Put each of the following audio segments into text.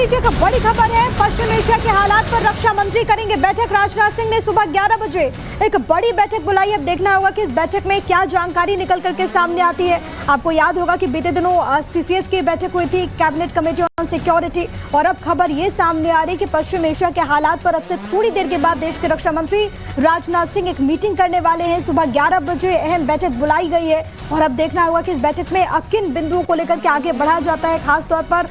बीच एक बड़ी खबर है। पश्चिम एशिया के हालात पर रक्षा मंत्री करेंगे बैठक। राजनाथ सिंह ने सुबह 11 बजे एक बड़ी बैठक बुलाई। अब देखना होगा कि इस बैठक में क्या जानकारी निकल करके सामने आती है। आपको याद होगा कि बीते दिनों सीसीएस की बैठक हुई थी, कैबिनेट कमेटी ऑन सिक्योरिटी, और अब खबर ये सामने आ रही है कि पश्चिम एशिया के हालात पर अब से थोड़ी देर के बाद देश के रक्षा मंत्री राजनाथ सिंह एक मीटिंग करने वाले हैं। सुबह 11 बजे अहम बैठक बुलाई गई है और अब देखना होगा कि इस बैठक में किन बिंदुओं को लेकर के आगे बढ़ा जाता है, खासतौर पर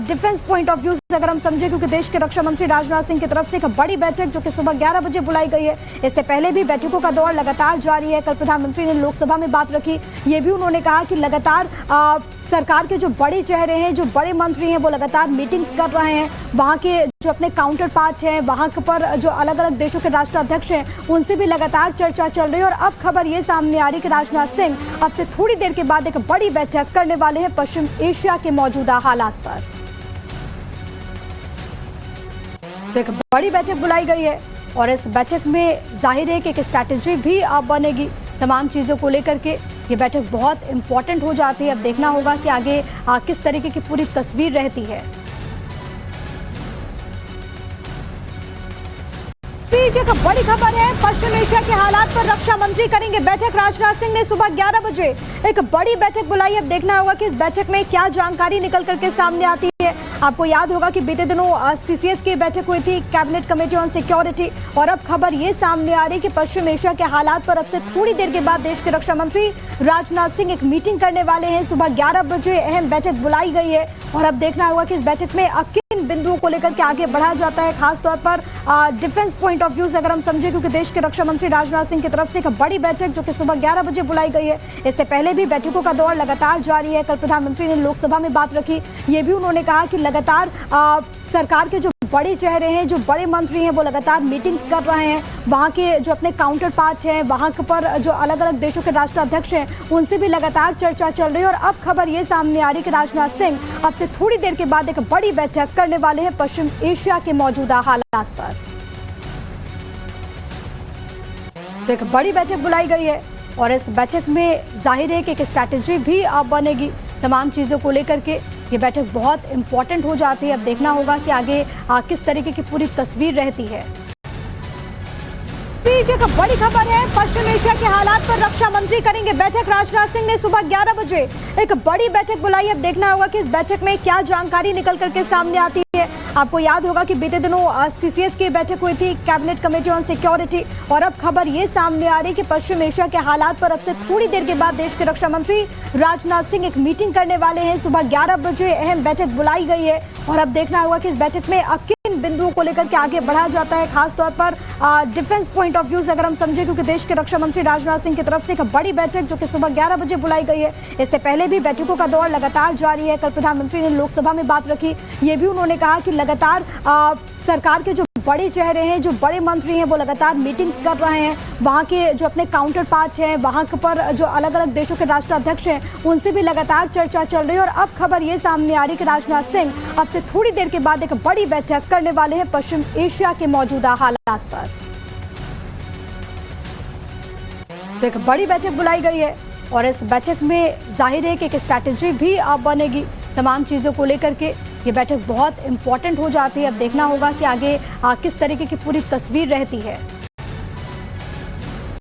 डिफेंस पॉइंट ऑफ व्यू से अगर हम समझे, क्योंकि देश के रक्षा मंत्री राजनाथ सिंह की तरफ से एक बड़ी बैठक जो कि सुबह 11 बजे बुलाई गई है। इससे पहले भी बैठकों का दौर लगातार जारी है। कल प्रधानमंत्री ने लोकसभा में बात रखी, ये भी उन्होंने कहा कि लगातार सरकार के जो बड़े चेहरे हैं, जो बड़े मंत्री हैं, वो लगातार मीटिंग्स कर रहे हैं। वहाँ के जो अपने काउंटर पार्ट हैं, वहाँ पर जो अलग अलग देशों के राष्ट्राध्यक्ष हैं, उनसे भी लगातार चर्चा चल रही है। और अब खबर ये सामने आ रही है कि राजनाथ सिंह अब से थोड़ी देर के बाद एक बड़ी बैठक करने वाले हैं पश्चिम एशिया के मौजूदा हालात पर। तो एक बड़ी बैठक बुलाई गई है और इस बैठक में जाहिर है कि एक स्ट्रैटेजी भी बनेगी तमाम चीज़ों को लेकर के। ये बैठक बहुत इंपॉर्टेंट हो जाती है। अब देखना होगा कि आगे किस तरीके की पूरी तस्वीर रहती है। एक बड़ी खबर है। पश्चिम एशिया के हालात पर रक्षा मंत्री करेंगे बैठक। राजनाथ सिंह ने सुबह 11 बजे एक बड़ी बैठक बुलाई। अब देखना होगा कि इस बैठक में क्या जानकारी निकल करके सामने आती है। आपको याद होगा कि बीते दिनों सीसीएस की बैठक हुई थी, कैबिनेट कमेटी ऑन सिक्योरिटी, और अब खबर ये सामने आ रही है कि पश्चिम एशिया के हालात पर अब से थोड़ी देर के बाद देश के रक्षा मंत्री राजनाथ सिंह एक मीटिंग करने वाले हैं। सुबह 11 बजे अहम बैठक बुलाई गई है और अब देखना होगा कि इस बैठक में किन बिंदुओं को लेकर के आगे बढ़ा जाता है, खासतौर पर डिफेंस पॉइंट ऑफ व्यू से अगर हम समझे, क्योंकि देश के रक्षा मंत्री राजनाथ सिंह की तरफ से एक बड़ी बैठक जो कि सुबह 11 बजे बुलाई गई है। इससे पहले भी बैठकों का दौर लगातार जारी है। कल प्रधानमंत्री ने लोकसभा में बात रखी, ये भी उन्होंने कहा कि लगातार सरकार के जो बड़े चेहरे हैं, जो बड़े मंत्री हैं, वो लगातार मीटिंग्स कर रहे हैं। वहाँ के जो अपने काउंटर पार्ट हैं, वहाँ पर जो अलग अलग देशों के राष्ट्राध्यक्ष हैं, उनसे भी लगातार चर्चा चल रही है। और अब खबर ये सामने आ रही है कि राजनाथ सिंह अब से थोड़ी देर के बाद एक बड़ी बैठक करने वाले हैं पश्चिम एशिया के मौजूदा हालात पर। तो एक बड़ी बैठक बुलाई गई है और इस बैठक में जाहिर है कि एक स्ट्रैटेजी भी बनेगी तमाम चीज़ों को लेकर के। ये बैठक बहुत इंपॉर्टेंट हो जाती है। अब देखना होगा कि आगे किस तरीके की पूरी तस्वीर रहती है। एक बड़ी खबर है। पश्चिम एशिया के हालात पर रक्षा मंत्री करेंगे बैठक। राजनाथ सिंह ने सुबह 11 बजे एक बड़ी बैठक बुलाई। अब देखना होगा कि इस बैठक में क्या जानकारी निकल करके सामने आती है। आपको याद होगा कि बीते दिनों सीसीएस की बैठक हुई थी, कैबिनेट कमेटी ऑन सिक्योरिटी, और अब खबर ये सामने आ रही है कि पश्चिम एशिया के हालात पर अब से थोड़ी देर के बाद देश के रक्षा मंत्री राजनाथ सिंह एक मीटिंग करने वाले हैं। सुबह 11 बजे अहम बैठक बुलाई गई है और अब देखना होगा कि इस बैठक में किन बिंदुओं को लेकर के आगे बढ़ा जाता है, खासतौर पर डिफेंस पॉइंट ऑफ व्यू से अगर हम समझे, क्योंकि देश के रक्षा मंत्री राजनाथ सिंह की तरफ से एक बड़ी बैठक जो कि सुबह 11 बजे बुलाई गई है। इससे पहले भी बैठकों का दौर लगातार जारी है। कल प्रधानमंत्री ने लोकसभा में बात रखी, ये भी उन्होंने कहा कि लगातार सरकार के जो बड़े चेहरे हैं, जो बड़े मंत्री हैं, वो लगातार मीटिंग्स कर रहे हैं। वहाँ के जो अपने काउंटर पार्ट हैं, वहाँ पर जो अलग अलग देशों के राष्ट्राध्यक्ष हैं, उनसे भी लगातार चर्चा चल रही है। और अब खबर ये सामने आ रही है कि राजनाथ सिंह अब से थोड़ी देर के बाद एक बड़ी बैठक करने वाले हैं पश्चिम एशिया के मौजूदा हालात पर। तो एक बड़ी बैठक बुलाई गई है और इस बैठक में जाहिर है कि एक स्ट्रैटेजी भी बनेगी तमाम चीज़ों को लेकर के। ये बैठक बहुत इंपॉर्टेंट हो जाती है। अब देखना होगा कि आगे किस तरीके की पूरी तस्वीर रहती है।